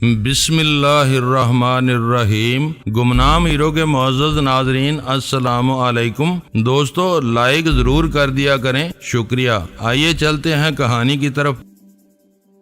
بسم اللہ الرحمن الرحیم۔ گمنام ہیرو کے معزز ناظرین السلام علیکم۔ دوستو لائک ضرور کر دیا کریں، شکریہ۔ آئیے چلتے ہیں کہانی کی طرف۔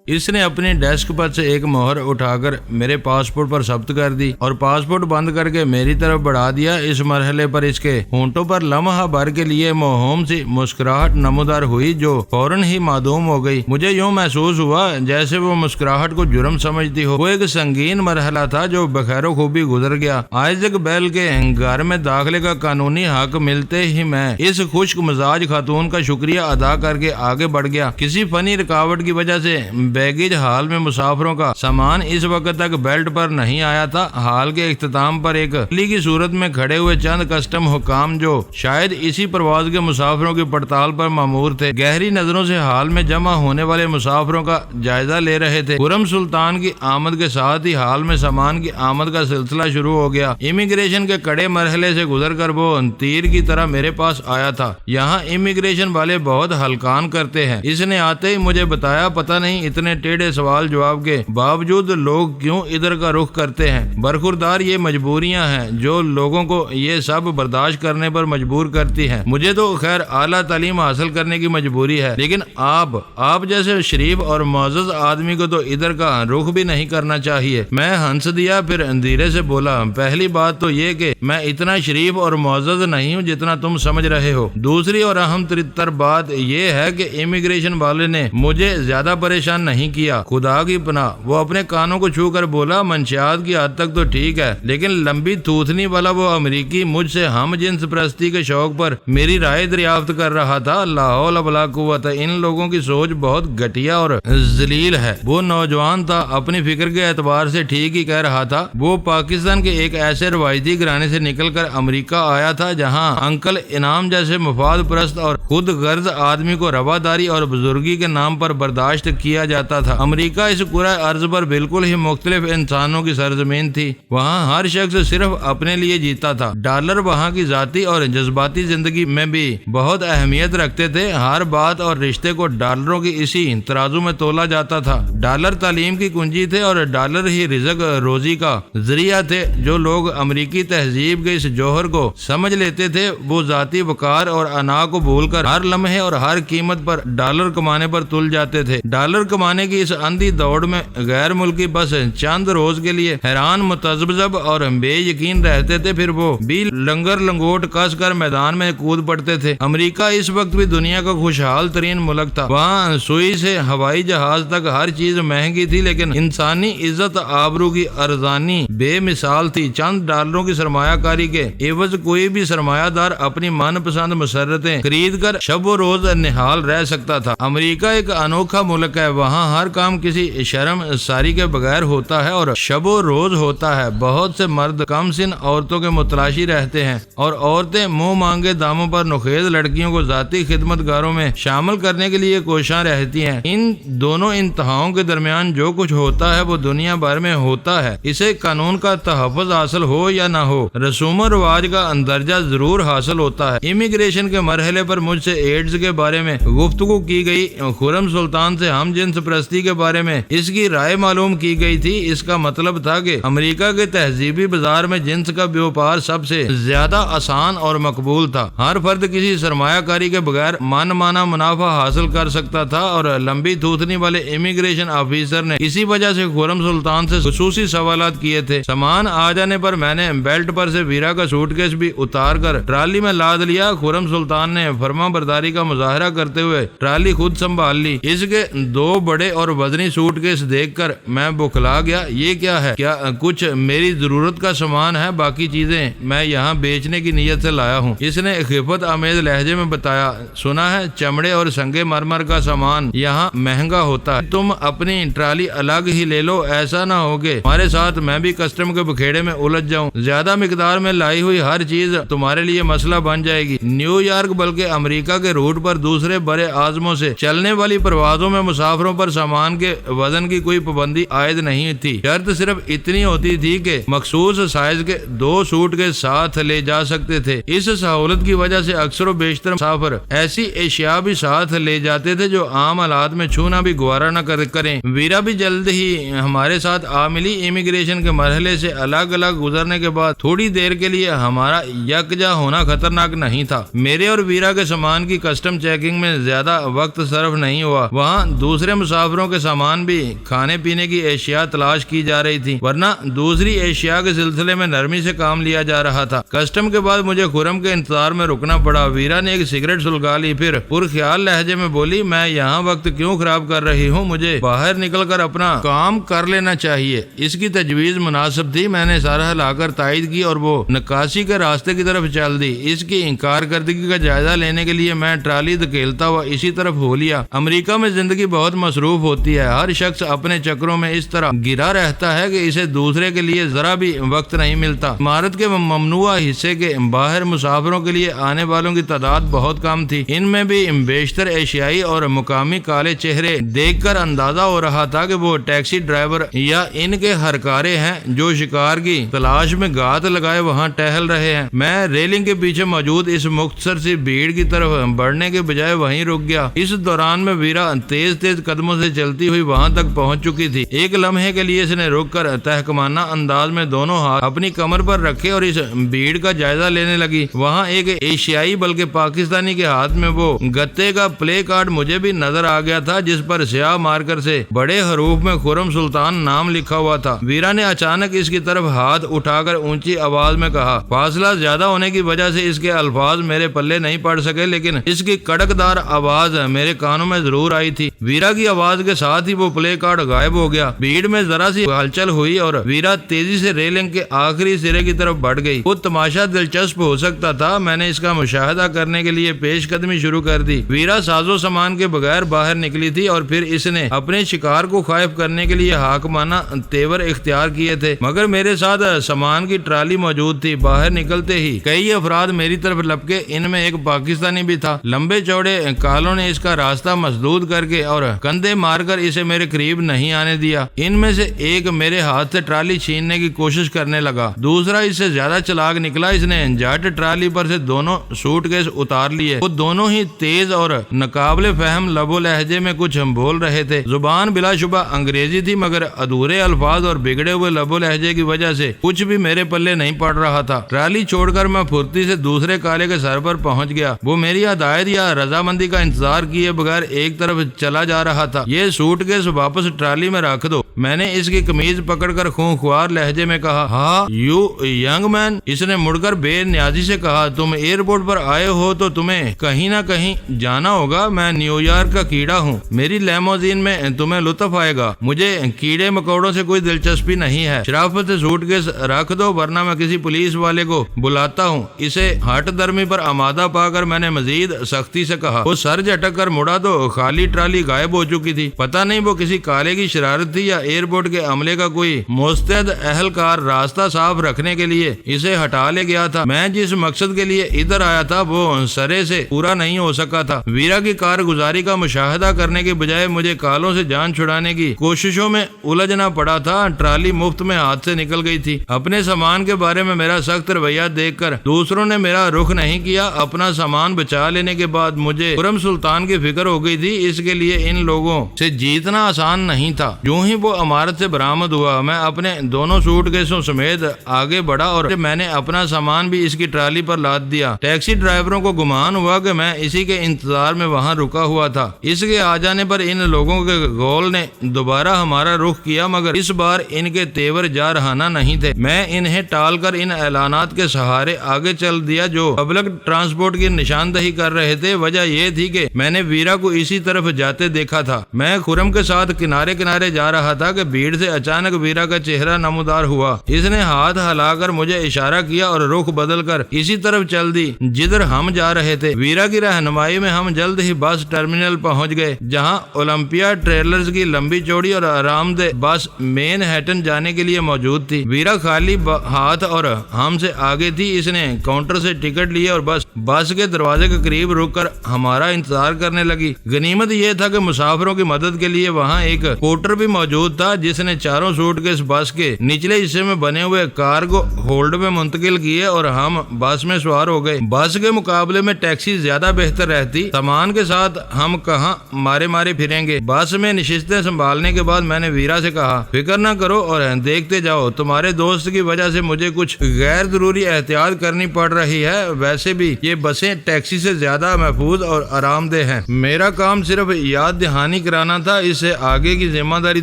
اس نے اپنی ڈیسک پر سے ایک مہر اٹھا کر میرے پاسپورٹ پر ثبت کر دی اور پاسپورٹ بند کر کے میری طرف بڑھا دیا۔ اس مرحلے پر اس کے ہونٹوں پر لمحہ بھر کے لیے موہوم سی مسکراہٹ نمودار ہوئی جو فوراً ہی معدوم ہو گئی۔ مجھے یوں محسوس ہوا جیسے وہ مسکراہٹ کو جرم سمجھتی ہو۔ وہ ایک سنگین مرحلہ تھا جو بخیر و خوبی گزر گیا۔ آئزک بیل کے گھر میں داخلے کا قانونی حق ملتے ہی میں اس خشک مزاج خاتون کا شکریہ ادا کر کے آگے بڑھ گیا۔ کسی فنی رکاوٹ کی وجہ سے بیگیج ہال میں مسافروں کا سامان اس وقت تک بیلٹ پر نہیں آیا تھا۔ ہال کے اختتام پر ایک پلی کی صورت میں کھڑے ہوئے چند کسٹم حکام جو شاید اسی پرواز کے مسافروں کی پڑتال پر مامور تھے، گہری نظروں سے ہال میں جمع ہونے والے مسافروں کا جائزہ لے رہے تھے۔ خرم سلطان کی آمد کے ساتھ ہی ہال میں سامان کی آمد کا سلسلہ شروع ہو گیا۔ امیگریشن کے کڑے مرحلے سے گزر کر وہ تیر کی طرح میرے پاس آیا تھا۔ یہاں امیگریشن والے بہت ہلکان کرتے ہیں۔ اس نے آتے ہی مجھے بتایا، پتہ نہیں اتنے ٹیڑھے سوال جواب کے باوجود لوگ کیوں ادھر کا رخ کرتے ہیں۔ برخوردار یہ مجبوریاں ہیں جو لوگوں کو یہ سب برداشت کرنے پر مجبور کرتی ہیں۔ مجھے تو خیر اعلیٰ تعلیم حاصل کرنے کی مجبوری ہے، لیکن آپ جیسے شریف اور معزز آدمی کو تو ادھر کا رخ بھی نہیں کرنا چاہیے۔ میں ہنس دیا، پھر دھیرے سے بولا، پہلی بات تو یہ کہ میں اتنا شریف اور معزز نہیں ہوں جتنا تم سمجھ رہے ہو۔ دوسری اور اہم تر بات یہ ہے کہ امیگریشن والے نے مجھے زیادہ پریشان نہیں کیا۔ خدا کی پناہ، وہ اپنے کانوں کو چھو کر بولا، منشیات کی حد تک تو ٹھیک ہے، لیکن لمبی تھوتنی والا وہ امریکی مجھ سے ہم جنس پرستی کے شوق پر میری رائے دریافت کر رہا تھا۔ لا حول ولا قوت، ان لوگوں کی سوچ بہت گھٹیا اور ذلیل ہے۔ وہ نوجوان تھا، اپنی فکر کے اعتبار سے ٹھیک ہی کہہ رہا تھا۔ وہ پاکستان کے ایک ایسے روایتی گھرانے سے نکل کر امریکہ آیا تھا جہاں انکل انعام جیسے مفاد پرست اور خود غرض آدمی کو رواداری اور بزرگی کے نام پر برداشت کیا جاتا تھا۔ امریکہ اس کرۂ ارض پر بالکل ہی مختلف انسانوں کی سرزمین تھی۔ وہاں ہر شخص صرف اپنے لیے جیتا تھا۔ ڈالر وہاں کی ذاتی اور جذباتی زندگی میں بھی بہت اہمیت رکھتے تھے۔ ہر بات اور رشتے کو ڈالروں کی اسی ترازو میں تولا جاتا تھا۔ ڈالر تعلیم کی کنجی تھے اور ڈالر ہی رزق روزی کا ذریعہ تھے۔ جو لوگ امریکی تہذیب کے اس جوہر کو سمجھ لیتے تھے وہ ذاتی وقار اور انا کو بھول کر ہر لمحے اور ہر قیمت پر ڈالر کمانے پر تل جاتے تھے۔ ڈالر کمانے کی اس اندھی دوڑ میں غیر ملکی بس چند روز کے لیے حیران متذبذب اور بے یقین رہتے تھے، پھر وہ بھی لنگر لنگوٹ کس کر میدان میں کود پڑتے تھے۔ امریکہ اس وقت بھی دنیا کا خوشحال ترین ملک تھا۔ وہاں سوئی سے ہوائی جہاز تک ہر چیز مہنگی تھی، لیکن انسانی عزت آبرو کی ارزانی بے مثال تھی۔ چند ڈالروں کی سرمایہ کاری کے عوض کوئی بھی سرمایہ دار اپنی من پسند مسرتیں خرید کر شب و روز نہال رہ سکتا تھا۔ امریکہ ایک انوکھا ملک ہے، وہاں ہر کام کسی شرم ساری کے بغیر ہوتا ہے اور شب و روز ہوتا ہے۔ بہت سے مرد کم سن عورتوں کے متلاشی رہتے ہیں اور عورتیں منہ مانگے داموں پر نخیز لڑکیوں کو ذاتی خدمت گاروں میں شامل کرنے کے لیے کوشاں رہتی ہیں۔ ان دونوں انتہاؤں کے درمیان جو کچھ ہوتا ہے وہ دنیا بھر میں ہوتا ہے۔ اسے قانون کا تحفظ حاصل ہو یا نہ ہو، رسوم و رواج کا اندرجہ ضرور حاصل ہوتا ہے۔ امیگریشن کے مرحلے پر مجھ سے ایڈز کے بارے میں گفتگو کی گئی۔ خرم سلطان سے ہم جنس پرستی کے بارے میں اس کی رائے معلوم کی گئی تھی۔ اس کا مطلب تھا کہ امریکہ کے تہذیبی بازار میں جنس کا بیوپار سب سے زیادہ آسان اور مقبول تھا۔ ہر فرد کسی سرمایہ کاری کے بغیر من مانا منافع حاصل کر سکتا تھا اور لمبی تھوتنی والے امیگریشن آفیسر نے اسی وجہ سے خرم سلطان سے خصوصی سوالات کیے تھے۔ سامان آ جانے پر میں نے بیلٹ پر سے ویرا کا سوٹ کیس بھی اتار کر ٹرالی میں لاد لیا۔ خرم سلطان نے فرما برداری کا مظاہرہ کرتے ہوئے ٹرالی خود سنبھال لی۔ اس کے دو بڑے اور وزنی سوٹ کیس دیکھ کر میں بوکھلا گیا۔ یہ کیا ہے؟ کیا کچھ میری ضرورت کا سامان ہے؟ باقی چیزیں میں یہاں بیچنے کی نیت سے لایا ہوں، اس نے خفت آمیز لہجے میں بتایا۔ سنا ہے چمڑے اور سنگے مرمر کا سامان یہاں مہنگا ہوتا ہے، تم اپنی ٹرالی الگ ہی لے لو، ایسا نہ ہو کہ ہمارے ساتھ میں بھی کسٹم کے بکھیڑے میں الجھ جاؤں۔ زیادہ مقدار میں لائی ہوئی ہر چیز تمہارے لیے مسئلہ بن جائے گی۔ نیو یارک بلکہ امریکہ کے روٹ پر دوسرے بڑے اعظموں سے چلنے والی پروازوں میں مسافروں پر سامان کے وزن کی کوئی پابندی عائد نہیں تھی، شرط صرف اتنی ہوتی تھی کہ مخصوص سائز کے 2 سوٹ کے ساتھ لے جا سکتے تھے۔ اس سہولت کی وجہ سے اکثر و بیشتر مسافر ایسی اشیاء بھی ساتھ لے جاتے تھے جو عام حالات میں چھونا بھی گوارا نہ کریں۔ ویرا بھی جلد ہی ہمارے ساتھ آ ملی۔ امیگریشن کے مرحلے سے الگ الگ گزرنے کے بعد تھوڑی دیر کے لیے ہمارا یکجا ہونا خطرناک نہیں تھا۔ میرے اور ویرا کے سامان کی کسٹم چیکنگ میں زیادہ وقت صرف نہیں ہوا، وہاں دوسرے مسافروں کے سامان بھی کھانے پینے کی اشیاء تلاش کی جا رہی تھی، ورنہ دوسری اشیاء کے سلسلے میں نرمی سے کام لیا جا رہا تھا۔ کسٹم کے بعد مجھے خرم کے انتظار میں رکنا پڑا۔ ویرا نے ایک سگریٹ سلگا لی، پھر پرخیال لہجے میں بولی، میں یہاں وقت کیوں خراب کر رہی ہوں، مجھے باہر نکل کر اپنا کام کر لینا چاہیے۔ اس کی تجویز مناسب تھی، میں نے سارا لا کر تائید کی اور وہ نکاسی کے راستے کی طرف چل دی۔ اس کی کارکردگی کا جائزہ لینے کے لیے میں ٹرالی دھکیلتا ہوا اسی طرف ہو لیا۔ امریکہ میں زندگی بہت مصروف ہوتی ہے، ہر شخص اپنے چکروں میں اس طرح گرا رہتا ہے کہ اسے دوسرے کے لیے ذرا بھی وقت نہیں ملتا۔ عمارت کے ممنوعہ حصے کے باہر مسافروں کے لیے آنے والوں کی تعداد بہت کم تھی، ان میں بھی بیشتر ایشیائی اور مقامی کالے چہرے دیکھ کر اندازہ ہو رہا تھا کہ وہ ٹیکسی ڈرائیور یا ان کے ہرکارے ہیں جو شکار کی تلاش میں گھات لگائے وہاں ٹہل رہے ہیں۔ میں ریلنگ کے پیچھے موجود اس مختصر سی بھیڑ کی طرف بڑھنے کے بجائے وہیں رک گیا۔ اس دوران میں ویرا تیز تیز قدموں سے چلتی ہوئی وہاں تک پہنچ چکی تھی۔ ایک لمحے کے لیے اس نے رک کر تحکمانہ انداز میں دونوں ہاتھ اپنی کمر پر رکھے اور اس بھیڑ کا جائزہ لینے لگی۔ وہاں ایک ایشیائی بلکہ پاکستانی کے ہاتھ میں وہ گتے کا پلے کارڈ مجھے بھی نظر آ گیا تھا جس پر سیاہ مارکر سے بڑے حروف میں خرم سلطان نام لکھا ہوا تھا۔ ویرا نے اچانک اس کی طرف ہاتھ اٹھا کر اونچی آواز میں کہا۔ فاصلہ زیادہ ہونے کی وجہ سے اس کے الفاظ میرے پلے نہیں پڑ سکے، لیکن اس کی کڑک دار آواز میرے کانوں میں ضرور آئی تھی۔ ویرا کی آواز کے ساتھ ہی وہ پلے کارڈ غائب ہو گیا۔ بھیڑ میں ذرا سی ہلچل ہوئی اور ویرا تیزی سے ریلنگ کے آخری سرے کی طرف بڑھ گئی۔ وہ تماشا دلچسپ ہو سکتا تھا، میں نے اس کا مشاہدہ کرنے کے لیے پیش قدمی شروع کر دی۔ ویرا سازو سامان کے بغیر باہر نکلی تھی اور پھر اس نے اپنے شکار کو خائف کرنے کے لیے حاکمانہ تیور اختیار کیے تھے، مگر میرے ساتھ سامان کی ٹرالی موجود تھی۔ باہر نکلتے ہی کئی افراد میری طرف لپکے، ان میں ایک پاکستانی بھی تھا۔ لمبے چوڑے کالوں نے اس کا راستہ مسدود کر کے اور کندھے مار کر اسے میرے قریب نہیں آنے دیا۔ ان میں سے ایک میرے ہاتھ سے ٹرالی چھیننے کی کوشش کرنے لگا، دوسرا اس سے زیادہ چلاک نکلا۔ اس نے جھٹ ٹرالی پر سے دونوں سوٹ کیس اتار لیے۔ وہ دونوں ہی تیز اور ناقابل فہم لب و لہجے میں کچھ بول رہے تھے۔ زبان بلا شبہ انگریزی تھی، مگر ادھورے الفاظ اور بگڑے ہوئے لب و لہجے کی وجہ سے کچھ بھی میرے پلے نہیں پڑ رہا تھا۔ ٹرالی چھوڑ کر میں پھرتی سے دوسرے کالے کے سر پر پہنچ گیا۔ وہ میری ہدایت یا رضامندی کا انتظار کیے بغیر ایک طرف چلا جا رہا تھا۔ یہ سوٹ کیس واپس ٹرالی میں رکھ دو، میں نے اس کی قمیض پکڑ کر خونخوار لہجے میں کہا۔ ہاں یو ینگ مین، اس نے مڑ کر بے نیازی سے کہا، تم ایئرپورٹ پر آئے ہو تو تمہیں کہیں نہ کہیں جانا ہوگا۔ میں نیو یارک کا کیڑا ہوں، میری لیموزین میں تمہیں لطف آئے گا، مجھے کیڑے مکوڑوں سے کوئی دلچسپی نہیں ہے۔ شرافت سے سوٹ کیس رکھ دو ورنہ میں کسی پولیس والے کو بلاتا ہوں۔ اسے ہٹ درمی پر آمادہ پا کر میں نے مزید سختی سے کہا۔ وہ سر جھٹک کر مڑا تو خالی ٹرالی غائب ہو چکی تھی۔ پتہ نہیں وہ کسی کالے کی شرارت تھی یا ایئرپورٹ کے عملے کا کوئی مستعد اہلکار راستہ صاف رکھنے کے لیے اسے ہٹا لے گیا تھا۔ میں جس مقصد کے لیے ادھر آیا تھا وہ سرے سے پورا نہیں ہو سکا تھا۔ ویرا کی کارگزاری کا مشاہدہ کرنے کے بجائے مجھے کالوں سے جان چھڑانے کی کوششوں میں الجھنا پڑا تھا۔ ٹرالی مفت میں ہاتھ سے نکل گئی تھی۔ اپنے سامان کے بارے میں میرا سخت رویہ دیکھ کر دوسروں نے میرا رخ نہیں کیا۔ اپنا سامان بچا لینے کے بعد مجھے خرم سلطان کی فکر ہو گئی تھی، اس کے لیے ان لوگوں سے جیتنا آسان نہیں تھا۔ یوں ہی وہ عمارت سے برآمد ہوا، میں اپنے دونوں سوٹ کیسوں سمیت آگے بڑھا اور میں نے اپنا سامان بھی اس کی ٹرالی پر لاد دیا۔ ٹیکسی ڈرائیوروں کو گمان ہوا کہ میں اسی کے انتظار میں وہاں رکا ہوا تھا۔ اس کے آ جانے پر ان لوگوں کے غول نے دوبارہ ہمارا رخ کیا، مگر اس بار ان کے تیور جا رہانا نہیں تھے۔ میں انہیں ٹال کر ان اعلانات کے سہارے آگے چل دیا جو پبلک ٹرانسپورٹ کی نشاندہی کر رہے تھے۔ وجہ یہ تھی کہ میں نے ویرا کو اسی طرف جاتے دیکھا تھا۔ میں خرم کے ساتھ کنارے کنارے جا رہا تھا کہ بھیڑ سے اچانک ویرا کا چہرہ نمودار ہوا۔ اس نے ہاتھ ہلا کر مجھے اشارہ کیا اور رخ بدل کر اسی طرف چل دی جدھر ہم جا رہے تھے۔ ویرا کی رہنمائی میں ہم جلد ہی بس ٹرمینل پہنچ گئے، جہاں اولمپیا ٹریولرز کی لمبی چوڑی اور آرام دہ بس مین ہیٹن جانے کے لیے موجود تھی۔ ویرا خالی ہاتھ اور ہم سے آگے تھی۔ اس نے کاؤنٹر سے ٹکٹ لیے اور بس کے دروازے کے قریب رک کر ہمارا انتظار کرنے لگی۔ غنیمت یہ تھا کہ مسافروں کی مدد کے لیے وہاں ایک پورٹر بھی موجود تھا، جس نے چاروں سوٹ کیس بس کے نچلے حصے میں بنے ہوئے کارگو ہولڈ میں منتقل کیے اور ہم بس میں سوار ہو گئے۔ بس کے مقابلے میں ٹیکسی زیادہ بہتر رہتی، سامان کے ساتھ ہم کہاں مارے پھریں گے۔ بس میں نشستیں سنبھالنے کے بعد میں نے ویرا سے کہا، فکر نہ کرو اور دیکھتے جاؤ، تمہارے دوست کی وجہ سے مجھے کچھ غیر ضروری احتیاط کرنی پڑ رہی ہے، ویسے بھی یہ بسیں ٹیکسی سے زیادہ محفوظ اور آرام دہ ہیں۔ میرا کام صرف یاد دہانی کرانا تھا، اس سے آگے کی ذمہ داری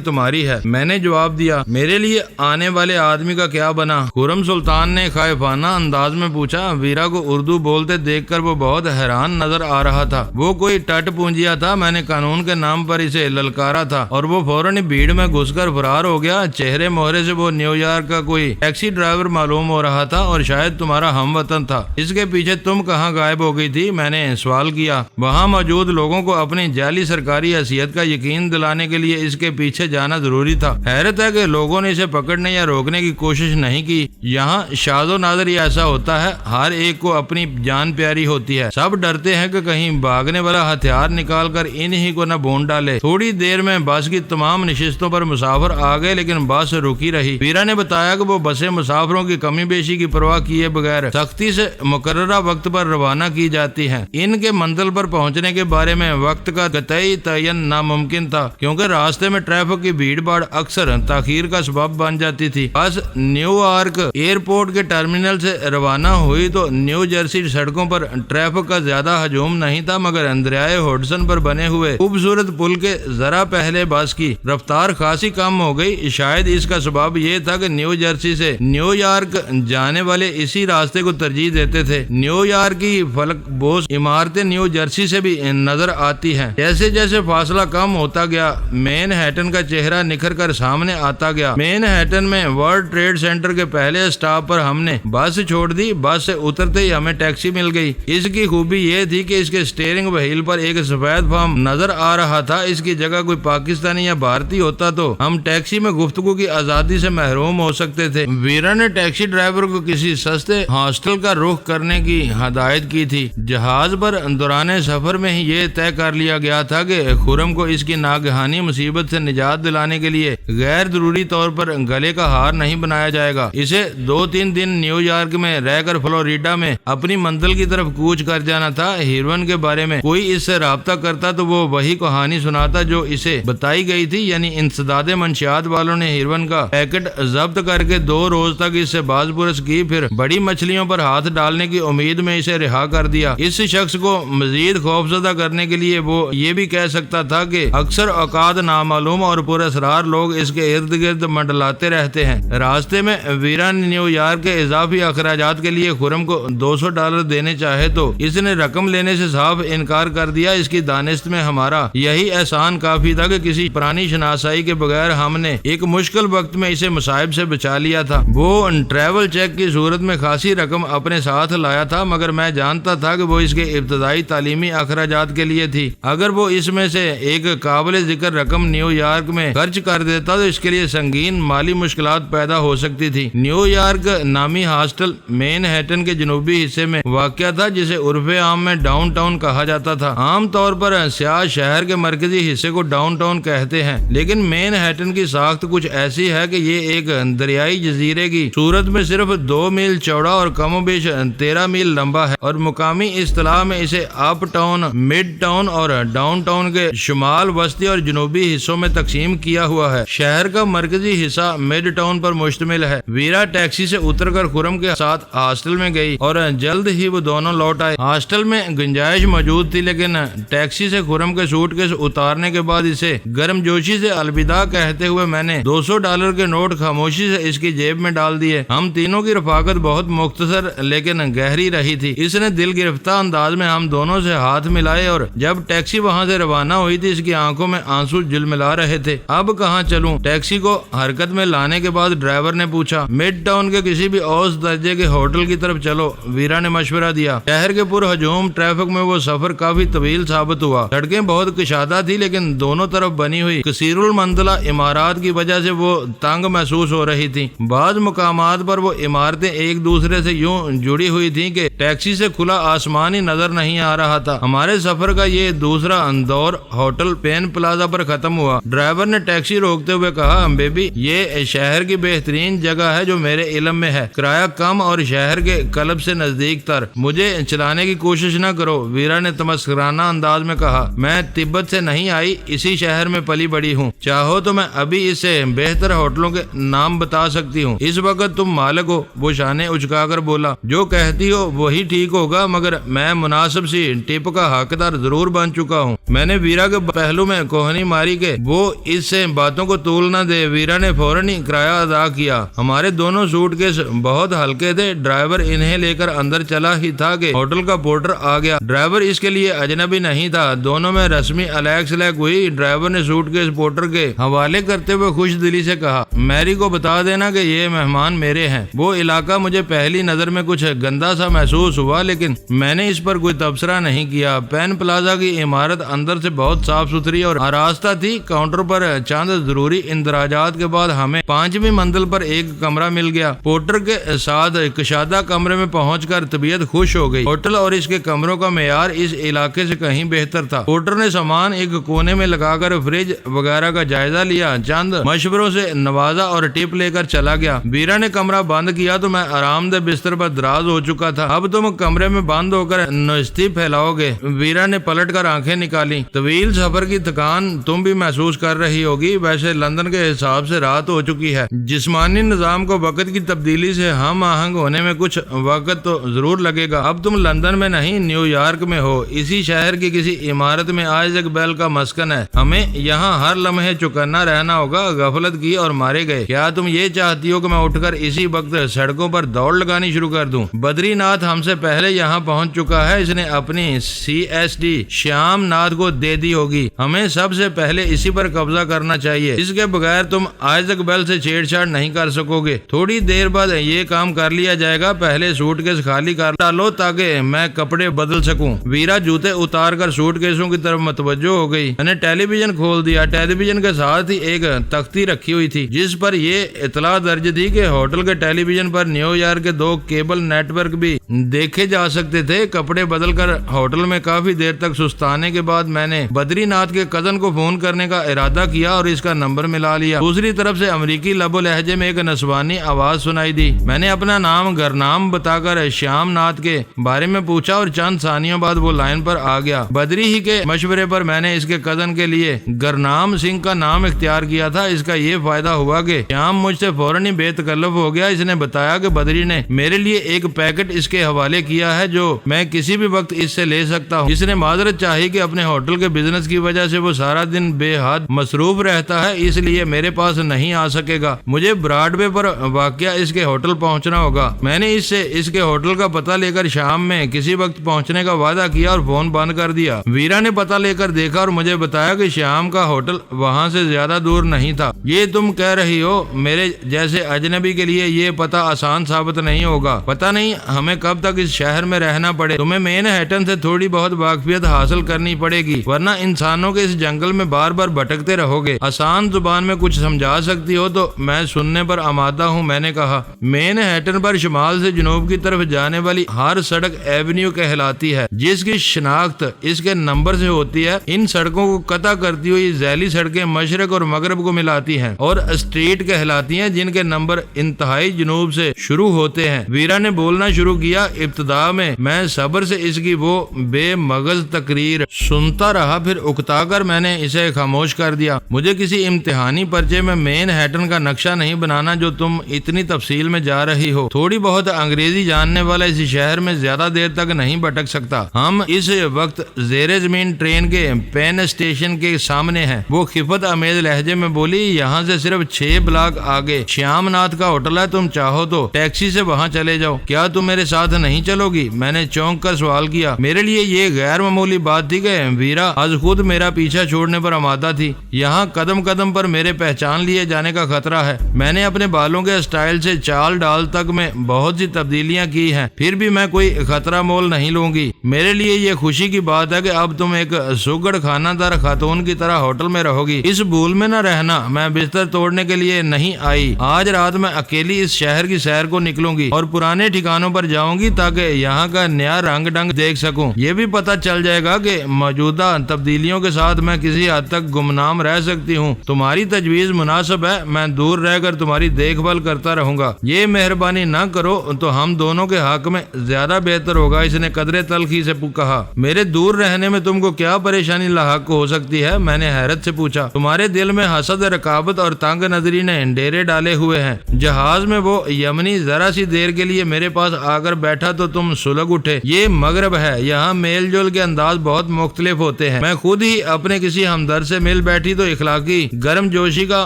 تمہاری ہے، میں نے جواب دیا۔ میرے لیے آنے والے آدمی کا کیا بنا؟ خرم سلطان نے خائفانہ انداز میں پوچھا۔ ویرا کو اردو بولتے دیکھ کر وہ بہت حیران نظر آ رہا تھا۔ وہ کوئی ٹٹ پونجیا تھا، میں نے قانون کے نام پر اسے للکارا تھا اور وہ فوراً بھیڑ میں گھس کر فرار ہو گیا۔ چہرے مہرے سے وہ نیو یارک کا کوئی ٹیکسی ڈرائیور معلوم ہو رہا تھا اور شاید تمہارا ہم وطن تھا۔ اس کے پیچھے تم کہاں غائب ہو گئی تھی؟ میں نے سوال کیا۔ وہاں موجود لوگوں کو اپنی جعلی سرکاری حیثیت کا یقین دلانے کے لیے اس کے پیچھے جانا ضروری تھا۔ حیرت ہے کہ لوگوں نے اسے پکڑنے یا روکنے کی کوشش نہیں کی۔ یہاں شاذ و نادر یہ ایسا ہوتا ہے، ہر ایک کو اپنی جان پیاری ہوتی ہے، سب ڈرتے ہیں کہ کہیں بھاگنے والا ہتھیار نکال کر انہی کو نہ بھون ڈالے۔ تھوڑی دیر میں بس کی تمام نشستوں پر مسافر آ گئے، لیکن بس رکی رہی۔ ویرا نے بتایا کہ وہ بسیں مسافروں کی کمی بیشی کی پرواہ کیے بغیر سختی سے مقررہ وقت پر روانہ کی جاتی ہیں۔ ان کے منزل پر پہنچنے کے بارے میں وقت کا قطعی تعین ناممکن تھا، کیونکہ راستے میں ٹریفک کی بھیڑ بھاڑ اکثر تاخیر کا سبب بن جاتی تھی۔ بس نیو یارک ایئرپورٹ کے ٹرمینل سے روانہ ہوئی تو نیو جرسی سڑکوں پر ٹریفک کا زیادہ ہجوم نہیں تھا، مگر دریائے ہڈسن پر بنے ہوئے خوبصورت پل کے ذرا پہلے بس کی رفتار خاصی کم ہو گئی۔ شاید اس کا سبب یہ تھا کہ نیو جرسی سے نیو یارک جانے والے اسی راستے کو ترجیح دیتے تھے۔ نیو یارک کی فلک بوس عمارتیں نیو جرسی سے بھی نظر آتی ہیں۔ جیسے جیسے فاصلہ کم ہوتا گیا، مین ہیٹن کا چہرہ نکھر کر سامنے آتا گیا۔ مین ہیٹن میں ورلڈ ٹریڈ سینٹر کے پہلے سٹاپ پر ہم نے بس چھوڑ دی۔ بس سے اترتے ہی ہمیں ٹیکسی مل گئی۔ اس کی خوبی یہ تھی کہ اس کے اسٹیئرنگ وہیل پر ایک سفید فارم نظر آ رہا تھا۔ اس کی جگہ کوئی پاکستانی یا بھارتی ہوتا تو ہم ٹیکسی میں گفتگو کی آزادی سے محروم ہو سکتے تھے۔ ویرا نے ٹیکسی ڈرائیور کو کسی سستے ہاسٹل کا رخ کرنے کی ہدایت کی تھی۔ جہاز پر دوران سفر میں ہی یہ طے کر لیا گیا تھا کہ خرم کو اس کی ناگہانی مصیبت سے نجات دلانے کے لیے غیر ضروری طور پر گلے کا ہار نہیں بنایا جائے گا۔ اسے 2-3 دن نیو یارک میں رہ کر فلوریڈا میں اپنی منزل کی طرف کوچ کر جانا تھا۔ ہیروین کے بارے میں کوئی اس سے رابطہ کرتا تو وہ وہی کہانی سناتا جو اسے بتائی گئی تھی، یعنی انسداد منشیات والوں نے ہیروین کا پیکٹ ضبط کر کے 2 روز تک اس سے باز پرس کی، پھر بڑی مچھلیوں پر ہاتھ ڈالنے کی امید میں اسے رہا کر دیا۔ اس شخص کو مزید خوفزدہ کرنے کے لیے وہ یہ بھی کہہ سکتا تھا کہ اکثر اوقات نامعلوم اور پر اسرار لوگ اس کے ارد گرد منڈلاتے رہتے ہیں۔ راستے میں ویرا نے نیو یارک کے اضافی اخراجات کے لیے خرم کو $200 دینے چاہے تو اس نے رقم لینے سے صاف انکار کر دیا۔ اس کی دانست میں ہمارا یہی احسان کافی تھا کہ کسی پرانی شناسائی کے بغیر ہم نے ایک مشکل وقت میں اسے مصائب سے بچا لیا تھا۔ وہ ٹریول چیک کی صورت میں خاصی رقم اپنے ساتھ لایا تھا، مگر میں جانتا تھا کہ وہ اس کے ابتدائی تعلیمی اخراجات کے لیے تھی۔ اگر وہ اس میں سے ایک قابل ذکر رقم نیو یارک میں خرچ کر دیتا تو اس کے لیے سنگین مالی مشکلات پیدا ہو سکتی تھی۔ نیو یارک نامی ہاسٹل مین ہیٹن کے جنوبی حصے میں واقع تھا، جسے عرف عام میں ڈاؤن ٹاؤن کہا جاتا تھا۔ عام طور پر سیاح شہر کے مرکزی حصے کو ڈاؤن ٹاؤن کہتے ہیں، لیکن مین ہیٹن کی ساخت کچھ ایسی ہے کہ یہ ایک دریائی جزیرے کی صورت میں صرف 2 میل چوڑا اور کم و بیش 13 میل لمبا ہے، اور مقامی اصطلاح میں اسے اپ ٹاؤن، مڈ ٹاؤن اور ڈاؤن ٹاؤن کے شمال وسطی اور جنوبی حصوں میں تقسیم کیا ہوا ہے۔ شہر کا مرکزی حصہ مڈ ٹاؤن پر مشتمل ہے۔ ویرا ٹیکسی سے اتر کر خرم کے ساتھ ہاسٹل میں گئی اور جلد ہی وہ دونوں لوٹ آئے۔ ہاسٹل میں گنجائش موجود تھی، لیکن ٹیکسی سے خرم کے سوٹ کیس اتارنے کے بعد اسے گرم جوشی سے الوداع کہتے ہوئے میں نے $200 کے نوٹ خاموشی سے اس کی جیب میں ڈال دیے۔ ہم تینوں کی رفاقت بہت مختصر لیکن گہری رہی تھی۔ اس نے دل گرفتہ انداز میں ہم دونوں سے ہاتھ ملائے اور جب ٹیکسی وہاں سے روانہ ہوئی تھی اس کی آنکھوں میں آنسو جلملا رہے تھے۔ اب اب کہاں چلوں؟ ٹیکسی کو حرکت میں لانے کے بعد ڈرائیور نے پوچھا مڈ ٹاؤن کے کسی بھی اوسط درجے کے ہوٹل کی طرف چلو، ویرا نے مشورہ دیا۔ شہر کے پر ہجوم ٹریفک میں وہ سفر کافی طویل ثابت ہوا۔ سڑکیں بہت کشادہ تھی لیکن دونوں طرف بنی ہوئی کثیر المنزلہ عمارات کی وجہ سے وہ تنگ محسوس ہو رہی تھی۔ بعض مقامات پر وہ عمارتیں ایک دوسرے سے یوں جڑی ہوئی تھیں کہ ٹیکسی سے کھلا آسمان ہی نظر نہیں آ رہا تھا۔ ہمارے سفر کا یہ دوسرا دور ہوٹل پین پلازا پر ختم ہوا۔ ڈرائیور نے ٹیکسی روکتے ہوئے کہا بیبی یہ شہر کی بہترین جگہ ہے جو میرے علم میں ہے، کرایہ کم اور شہر کے قلب سے نزدیک تر، مجھے چلانے کی کوشش نہ کرو۔ ویرا نے تمسخرانہ انداز میں کہا میں تبت سے نہیں آئی، اسی شہر میں پلی بڑی ہوں، چاہو تو میں ابھی اس سے بہتر ہوٹلوں کے نام بتا سکتی ہوں، اس وقت تم مالک ہو۔ وہ شانے اچکا کر بولا جو کہتی ہو وہی ٹھیک ہوگا، مگر میں مناسب سی ٹپ کا حقدار ضرور بن چکا ہوں۔ میں نے ویرا کے پہلو میں کوہنی ماری کہ وہ اس سے باتوں کو طول نہ دے۔ ویرا نے فوراً ہی کرایہ ادا کیا۔ ہمارے دونوں سوٹ کیس بہت ہلکے تھے، ڈرائیور انہیں لے کر اندر چلا ہی تھا کہ ہوٹل کا پورٹر آ گیا۔ ڈرائیور اس کے لیے اجنبی نہیں تھا، دونوں میں رسمی الیک سلیک ہوئی۔ ڈرائیور نے سوٹ کیس پورٹر کے حوالے کرتے ہوئے خوش دلی سے کہا میری کو بتا دینا کہ یہ مہمان میرے ہیں۔ وہ علاقہ مجھے پہلی نظر میں کچھ گندا سا محسوس ہوا لیکن میں نے اس پر کوئی تبصرہ نہیں کیا۔ پین پلازا کی عمارت اندر سے بہت صاف ستھری اور آراستہ تھی۔ کاؤنٹر پر چند ضروری اندراجات کے بعد ہمیں 5ویں منزل پر ایک کمرہ مل گیا۔ پورٹر کے ساتھ کشادہ کمرے میں پہنچ کر طبیعت خوش ہو گئی۔ ہوٹل اور اس کے کمروں کا معیار اس علاقے سے کہیں بہتر تھا۔ پورٹر نے سامان ایک کونے میں لگا کر فریج وغیرہ کا جائزہ لیا، چند مشوروں سے نوازا اور ٹپ لے کر چلا گیا۔ ویرا نے کمرہ بند کیا تو میں آرام دہ بستر پر دراز ہو چکا تھا۔ اب تم کمرے میں بند ہو کر نشتی پھیلاؤ گے؟ ویرا نے پلٹ کر آنکھیں نکالی۔ طویل سفر کی تھکان تم بھی محسوس کر رہی ہوگی، ویسے لندن کے حساب سے رات ہو چکی ہے۔ جسمانی نظام کو وقت کی تبدیلی سے ہم آہنگ ہونے میں کچھ وقت تو ضرور لگے گا۔ اب تم لندن میں نہیں نیو یارک میں ہو، اسی شہر کی کسی عمارت میں آئزیک بیل کا مسکن ہے۔ ہمیں یہاں ہر لمحے چوکنا رہنا ہوگا۔ غفلت کی اور مارے گئے۔ کیا تم یہ چاہتی ہو کہ میں اٹھ کر اسی وقت سڑکوں پر دوڑ لگانی شروع کر دوں؟ بدری ناتھ ہم سے پہلے یہاں پہنچ چکا ہے، اس نے اپنی CSD شیام ناتھ کو دے دی ہوگی۔ ہمیں سب سے پہلے اسی پر قبضہ کرنا چاہیے، اس کے بغیر تم آئزیک بیل سے چھیڑ چھاڑ نہیں کر سکو گے۔ تھوڑی دیر بعد یہ کام کر لیا جائے گا، پہلے سوٹ کیس خالی کر ڈالو تاکہ میں کپڑے بدل سکوں۔ ویرا جوتے اتار کر سوٹ کیسوں کی طرف متوجہ ہو گئی۔ میں نے ٹیلی ویژن کھول دیا۔ ٹیلی ویژن کے ساتھ ہی ایک تختی رکھی ہوئی تھی جس پر یہ اطلاع درج تھی کہ ہوٹل کے ٹیلی ویژن پر نیو یارک کے 2 کیبل نیٹ ورک بھی دیکھے جا سکتے تھے۔ کپڑے بدل کر ہوٹل میں کافی دیر تک سستانے کے بعد میں نے بدری ناتھ کے کزن کو فون کرنے کا ارادہ کیا اور اس کا نمبر ملا لیا۔ دوسری طرف سے امریکی لب و لہجے میں ایک نسوانی آواز سنائی دی۔ میں نے اپنا نام گرنام بتا کر شیام ناتھ کے بارے میں پوچھا اور چند ثانیوں بعد وہ لائن پر آ گیا۔ بدری ہی کے مشورے پر میں نے اس کے کزن کے لیے گرنام سنگھ کا نام اختیار کیا تھا۔ اس کا یہ فائدہ ہوا کہ شیام مجھ سے فوراً ہی بے تکلف ہو گیا۔ اس نے بتایا کہ بدری نے میرے لیے ایک پیکٹ اس کے حوالے کیا ہے جو میں کسی بھی وقت اس سے لے سکتا ہوں۔ اس نے معذرت چاہی کہ اپنے ہوٹل کے بزنس کی وجہ سے وہ سارا دن بے حد مصروف رہتا ہے، اس لیے میرے پاس نہیں آ سکے گا۔ مجھے براڈ وے پر واقع اس کے ہوٹل پہنچنا ہوگا۔ میں نے اس سے اس کے ہوٹل کا پتہ لے کر شام میں کسی وقت پہنچنے کا وعدہ کیا اور فون بند کر دیا۔ ویرا نے پتہ لے کر دیکھا اور مجھے بتایا کہ شیام کا ہوٹل وہاں سے زیادہ دور نہیں تھا۔ یہ تم کہہ رہی ہو، میرے جیسے اجنبی کے لیے یہ پتہ آسان ثابت نہیں ہوگا۔ پتہ نہیں ہمیں کب تک اس شہر میں رہنا پڑے۔ تمہیں مین ہیٹن سے تھوڑی بہت واقفیت حاصل کرنی پڑے گی، ورنہ انسانوں کے اس جنگل میں بار بار بھٹکتے رہو گے۔ آسان زبان میں کچھ سمجھا سکتی ہو تو میں سننے پر آمادہ ہوں، میں نے کہا۔ مین ہیٹن پر شمال سے جنوب کی طرف جانے والی ہر سڑک ایونیو کہلاتی ہے، جس کی شناخت اس کے نمبر سے ہوتی ہے۔ ان سڑکوں کو قطع کرتی ہوئی ذیلی سڑکیں مشرق اور مغرب کو ملاتی ہیں اور اسٹریٹ کہلاتی ہیں جن کے نمبر انتہائی جنوب سے شروع ہوتے ہیں۔ ویرا نے بولنا شروع کیا۔ ابتدا میں صبر سے اس کی وہ بے مغز تقریر سنتا رہا، پھر اکتا کر میں نے اسے خاموش کر دیا۔ مجھے کسی امتحانی پرچے میں مین ہیٹن کا نقشہ نہیں بنانا جو تم اتنی تفصیل میں جا رہی ہو۔ تھوڑی بہت انگریزی جاننے والا اسی شہر میں زیادہ دیر تک نہیں بھٹک سکتا۔ ہم اس وقت زیر زمین ٹرین کے پین اسٹیشن کے سامنے ہیں۔ وہ خفت امیز لہجے میں بولی، یہاں سے صرف 6 بلاک آگے شیام ناتھ کا ہوٹل ہے، تم چاہو تو ٹیکسی سے وہاں چلے جاؤ۔ کیا تم میرے ساتھ نہیں چلو گی؟ میں نے چونک کر سوال کیا۔ میرے لیے یہ غیر معمولی بات تھی کہ ویرا از خود میرا پیچھا چھوڑنے پر آمادہ تھی۔ یہاں قدم قدم پر میرے پہچان لیے جانے کا خطرہ ہے۔ میں نے اپنے بالوں کے سٹائل سے چال ڈال تک میں بہت سی تبدیلیاں کی ہیں، پھر بھی میں کوئی خطرہ مول نہیں لوں گی۔ میرے لیے یہ خوشی کی بات ہے کہ اب تم ایک سگڑ خانہ دار خاتون کی طرح ہوٹل میں رہو گی۔ اس بھول میں نہ رہنا، میں بستر توڑنے کے لیے نہیں آئی۔ آج رات میں اکیلی اس شہر کی سیر کو نکلوں گی اور پرانے ٹھکانوں پر جاؤں گی تاکہ یہاں کا نیا رنگ ڈنگ دیکھ سکوں۔ یہ بھی پتہ چل جائے گا کہ موجودہ تبدیلیوں کے ساتھ میں کسی حد تک گمنام رہ سکتی ہوں۔ تمہاری تجویز مناسب ہے، میں دور رہ کر تمہاری دیکھ بھال کرتا رہوں گا۔ یہ مہربانی نہ کرو تو ہم دونوں کے حق میں زیادہ بہتر ہوگا، اس نے قدرے تلخی سے کہا۔ میرے دور رہنے میں تم کو کیا پریشانی لاحق ہو سکتی ہے؟ میں نے حیرت سے پوچھا۔ تمہارے دل میں حسد، رقابت اور تنگ نظری نے ڈیرے ڈالے ہوئے ہیں۔ جہاز میں وہ یمنی ذرا سی دیر کے لیے میرے پاس آ کر بیٹھا تو تم سلگ اٹھے۔ یہ مغرب ہے، یہاں میل جول کے انداز بہت مختلف ہوتے ہیں۔ میں خود ہی اپنے کسی ہمدرد سے مل بیٹھی تو اخلاقی گرم جوشی کا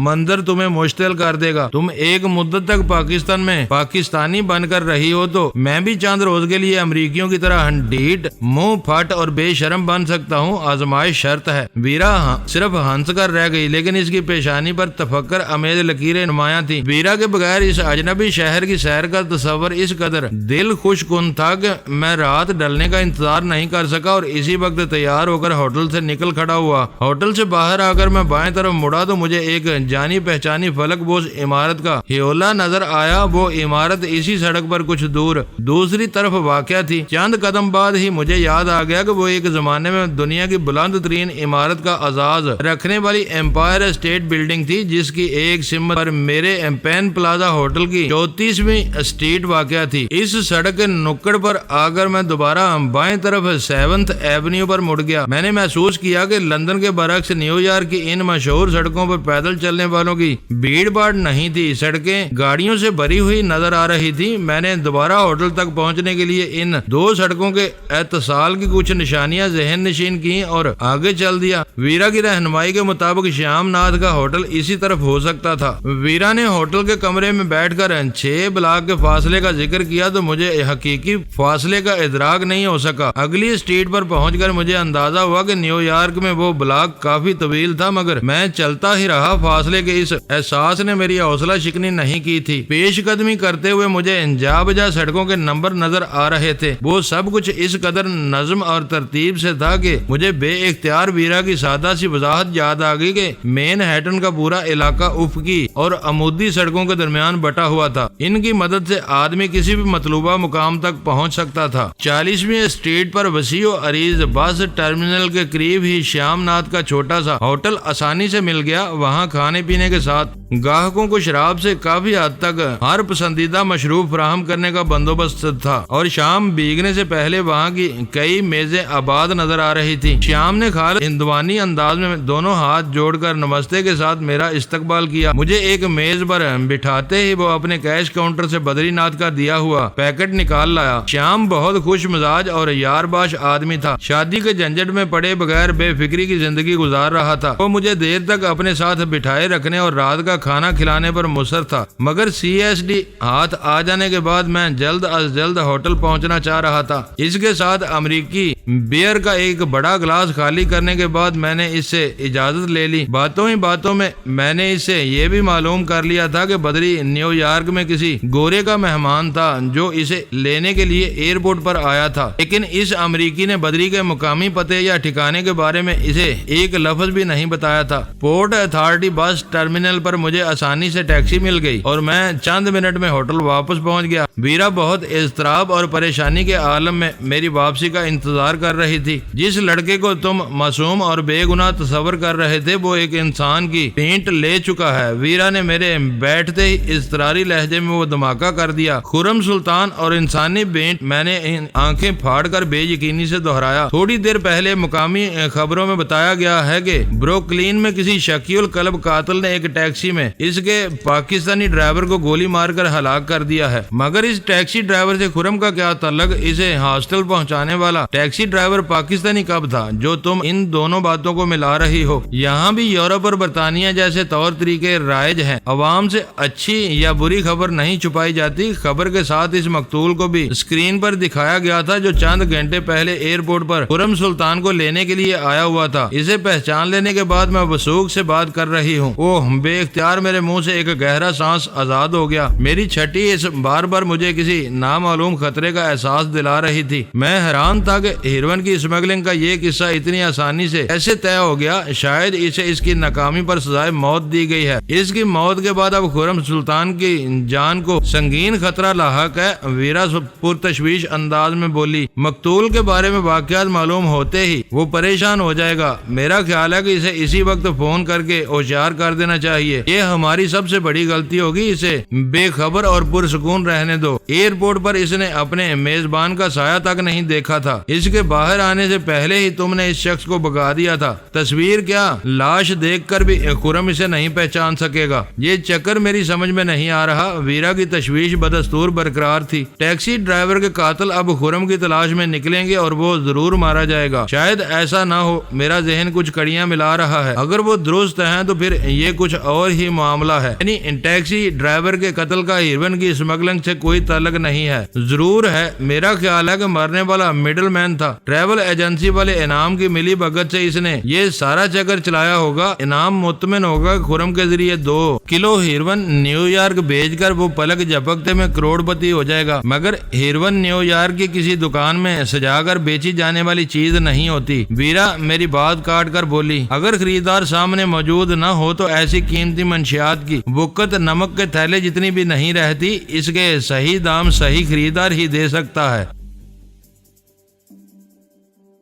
منظر تمہیں مشتعل کر دے گا۔ تم ایک مدت تک پاکستان میں پاکستانی بن کر رہی ہو تو میں بھی چند روز کے لیے امریکیوں کی طرح ڈھیٹ، منہ پھٹ اور بے شرم بن سکتا ہوں۔ آزمائش شرط ہے۔ ویرا صرف ہنس کر رہ گئی، لیکن اس کی پیشانی پر تفکر امیز لکیریں نمایاں تھی۔ ویرا کے بغیر اس اجنبی شہر کی سیر کا تصور اس قدر دل خوش کن تھا کہ میں رات ڈلنے کا انتظار نہیں کر سکا اور اسی وقت تیار ہو کر ہوٹل سے نکل کھڑا ہوا۔ ہوٹل سے باہر آ کر میں بائیں طرف مڑا تو مجھے ایک جانی پہچانی فلک بوس عمارت کا ہیولا نظر آیا۔ وہ عمارت اسی سڑک پر کچھ دور دوسری طرف واقع تھی۔ چند قدم بعد ہی مجھے یاد آ گیا کہ وہ ایک زمانے میں دنیا کی بلند ترین عمارت کا اعزاز رکھنے والی امپائر اسٹیٹ بلڈنگ تھی، جس کی ایک سمت پر میرے پین پلازا ہوٹل کی 34ویں اسٹریٹ واقع تھی۔ اس سڑک کے نکڑ پر آ کر میں دوبارہ بائیں طرف 7th ایونیو پر مڑ گیا۔ میں نے محسوس کیا کہ لندن کے برعکس نیو یارک کی ان مشہور سڑکوں پر پیدل چلنے والوں کی بھیڑ بھاڑ نہیں تھی۔ سڑکیں گاڑیوں سے بھری ہوئی نظر آ رہی تھی۔ میں نے دوبارہ ہوٹل تک پہنچنے کے لیے ان دو سڑکوں کے اتصال کی کچھ نشانیاں ذہن نشین کی اور آگے چل دیا۔ ویرا کی رہنمائی کے مطابق شیام ناتھ کا ہوٹل اسی طرف ہو سکتا تھا۔ ویرا نے ہوٹل کے کمرے میں بیٹھ کر 6 بلاک کے فاصلے کا ذکر کیا تو مجھے حقیقی فاصلے کا ادراک نہیں ہو سکا۔ اگلی اسٹریٹ پر پہنچ کر مجھے اندازہ ہوا کہ نیو یارک میں وہ بلاک کافی طویل تھا، مگر میں چلتا ہی رہا۔ فاصلے کے اس احساس نے میری حوصلہ شکنی نہیں کی تھی۔ پیش قدمی کرتے ہوئے مجھے جا بجا سڑکوں کے نمبر نظر آ رہے تھے۔ وہ سب کچھ اس قدر نظم اور ترتیب سے تھا کہ مجھے بے اختیار ویرا کی سادہ سی وضاحت یاد آ گئی کہ مین ہیٹن کا پورا علاقہ افقی اور عمودی سڑکوں کے درمیان بٹا ہوا تھا۔ ان کی مدد سے آدمی کسی بھی مطلوبہ مقام تک پہنچ سکتا تھا۔ 40ویں اسٹریٹ پر وسیع و عریض بس ٹرمینل کے قریب ہی شیام ناتھ کا چھوٹا سا ہوٹل آسانی سے مل گیا۔ وہاں کھانے پینے کے ساتھ گاہکوں کو شراب سے کافی حد تک ہر پسندیدہ مشروب فراہم کرنے کا بندوبست تھا اور شام بیگنے سے پہلے وہاں کی کئی میزیں آباد نظر آ رہی تھی۔ شیام نے خالص ہندوانی انداز میں دونوں ہاتھ جوڑ کر نمستے کے ساتھ میرا استقبال کیا۔ مجھے ایک میز پر بٹھاتے ہی وہ اپنے کیش کاؤنٹر سے بدری ناتھ کا دیا ہوا پیکٹ نکال لایا۔ شیام بہت خوش مزاج اور یار باش آدمی تھا۔ شادی کے جھنجٹ میں پڑے بغیر بے فکری کی زندگی گزار رہا تھا۔ وہ مجھے دیر تک اپنے ساتھ بٹھائے رکھنے اور رات کا کھانا کھلانے پر مصر تھا، مگر CSD ہاتھ آ جانے کے بعد میں جلد از جلد ہوٹل پہنچنا چاہ رہا تھا۔ اس کے ساتھ امریکی بیئر کا ایک بڑا گلاس خالی کرنے کے بعد میں نے اس سے اجازت لے لی۔ باتوں ہی باتوں میں نے اس سے یہ بھی معلوم کر لیا تھا کہ بدری نیو یارک میں کسی گورے کا مہمان تھا جو اسے لینے کے لیے ایئرپورٹ پر آیا تھا، لیکن اس امریکی نے بدری کے مقامی پتے یا ٹھکانے کے بارے میں اسے ایک لفظ بھی نہیں بتایا تھا۔ پورٹ اتھارٹی بس ٹرمینل پر مجھے آسانی سے ٹیکسی مل گئی اور میں چند منٹ میں ہوٹل واپس پہنچ گیا۔ ویرا بہت اضطراب اور پریشانی کے عالم میں میری واپسی کا انتظار کر رہی تھی۔ جس لڑکے کو تم معصوم اور بے گناہ تصور کر رہے تھے وہ ایک انسان کی پینٹ لے چکا ہے، ویرا نے میرے بیٹھتے ہی اضطراری لہجے میں وہ دھماکہ کر دیا۔ خرم سلطان اور انسانی پینٹ، میں نے آنکھیں پھاڑ کر بے یقینی سے دہرایا۔ تھوڑی دیر پہلے مقامی خبروں میں بتایا گیا ہے کہ بروکلین میں کسی شکی القلب قاتل نے ایک ٹیکسی میں اس کے پاکستانی ڈرائیور کو گولی مار کر ہلاک کر دیا ہے، مگر اس ٹیکسی ڈرائیور سے خرم کا کیا تعلق؟ اسے ہاسٹل پہنچانے والا ٹیکسی ڈرائیور پاکستانی کب تھا جو تم ان دونوں باتوں کو ملا رہی ہو؟ یہاں بھی یورپ اور برطانیہ جیسے طور طریقے رائج ہیں۔ عوام سے اچھی یا بری خبر نہیں چھپائی جاتی۔ خبر کے ساتھ اس مقتول کو بھی اسکرین پر دکھایا گیا تھا جو چند گھنٹے پہلے ایئرپورٹ پر خرم سلطان کو لینے کے لیے آیا ہوا تھا۔ اسے پہچان لینے کے بعد میں میں وثوق سے بات کر رہی ہوں۔ اوہ، بے اختیار میرے منہ سے ایک گہرا سانس آزاد ہو گیا۔ میری چھٹی اس بار بار مجھے کسی نامعلوم خطرے کا احساس دلا رہی تھی۔ میں حیران تھا کہ ہیروئن کی اسمگلنگ کا یہ قصہ اتنی آسانی سے ایسے طے ہو گیا۔ شاید اسے اس کی ناکامی پر سزائے موت دی گئی ہے۔ اس کی موت کے بعد اب خرم سلطان کی جان کو سنگین خطرہ لاحق ہے۔ ویرا پرتشویش انداز میں بولی۔ مقتول کے بارے میں واقعات معلوم ہوتے ہی وہ پریشان ہو جائے گا۔ میرا خیال ہے کہ اسے اسی وقت فون کر کے ہوشیار کر دینا چاہیے۔ یہ ہماری سب سے بڑی غلطی ہوگی۔ اسے بے خبر اور پرسکون رہنے دو۔ ایئرپورٹ پر اس نے اپنے میزبان کا سایہ تک نہیں دیکھا تھا۔ اس کے باہر آنے سے پہلے ہی تم نے اس شخص کو بگا دیا تھا۔ تصویر کیا، لاش دیکھ کر بھی خرم اسے نہیں پہچان سکے گا۔ یہ چکر میری سمجھ میں نہیں آ رہا۔ ویرا کی تشویش بدستور برقرار تھی۔ ٹیکسی ڈرائیور کے قاتل اب خرم کی تلاش میں نکلیں گے اور وہ ضرور مارا جائے گا۔ شاید ایسا نہ ہو۔ میرا ذہن کچھ کڑیاں ملا رہا ہے۔ اگر وہ درست ہیں تو پھر یہ کچھ اور ہی معاملہ ہے۔ یعنی ٹیکسی ڈرائیور کے قتل کا ہیروئن کی اسمگلنگ سے کوئی تعلق نہیں ہے۔ ضرور ہے۔ میرا خیال ہے کہ مرنے والا مڈل مین تھا۔ ٹریول ایجنسی والے انعام کی ملی بھگت سے اس نے یہ سارا چکر چلایا ہوگا۔ انعام مطمئن ہوگا کہ خرم کے ذریعے 2 کلو ہیروئن نیو یارک بھیج کر وہ پلک جھپکتے میں کروڑ پتی ہو جائے گا۔ مگر ہیروئن نیو یارک کی کسی دکان میں سجا کر بیچی جانے والی چیز نہیں ہوتی۔ ویرا میری بات کاٹ کر بولی۔ اگر خریدار سامنے موجود نہ ہو تو ایسی قیمتی منشیات کی وقت نمک کے تھیلے جتنی بھی نہیں رہتی۔ اس کے صحیح دام صحیح خریدار ہی دے سکتا ہے۔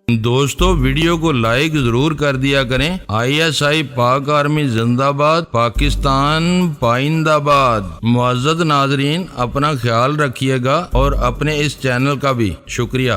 دوستو، ویڈیو کو لائک ضرور کر دیا کریں۔ ISI پاک آرمی زندہ باد، پاکستان پائندہ باد۔ معزز ناظرین، اپنا خیال رکھیے گا اور اپنے اس چینل کا بھی شکریہ۔